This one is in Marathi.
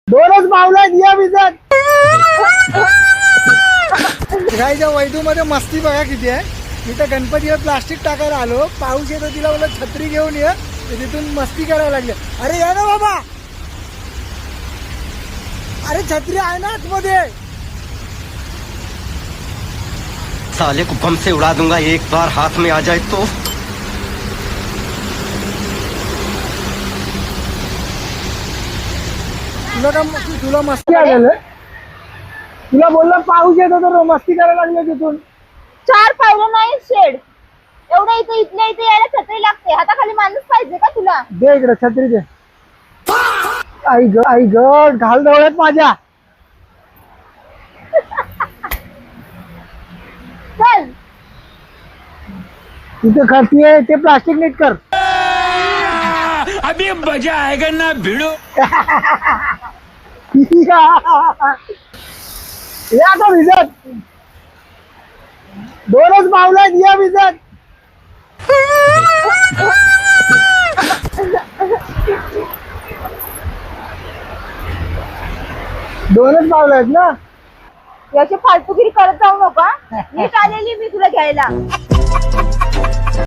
दोनच मावला दिया विजत गायच्या वैदू मध्ये मस्ती बघा किती आहे। इथं गणपतीवर प्लास्टिक टाकायला आलो, पाऊस येतो, तिला बोला छत्री घेऊन ये, तिथून मस्ती करायला लागले। अरे या ना बाबा, अरे छत्री आहे ना आतमध्ये। साले को बम से उड़ा दूंगा एक बार हाथ में आ जाए तो। तुला मस्ती आलेलं, तुला बोललं पाऊस येतो तर मस्ती करायला लागले तिथून। 4 पावलं नाही शेड एवढं, इथं इथल्या इथे यायला छत्री लागते, हाताखाली माणूस पाहिजे का तुला? दे इकडे छत्री दे। आई ग घाल डोळ्यात माझ्या। चल तिथे खर्ची आहे, ते प्लास्टिक नीट कर। अभी मजा आएगा ना भिड़ो। या तो विजत, दोनच मावला दिया विजत। दोनच मावला आहेत ना, याची फालतूगिरी करत जाऊ नका, नीट आलेली मी तुला घ्यायला।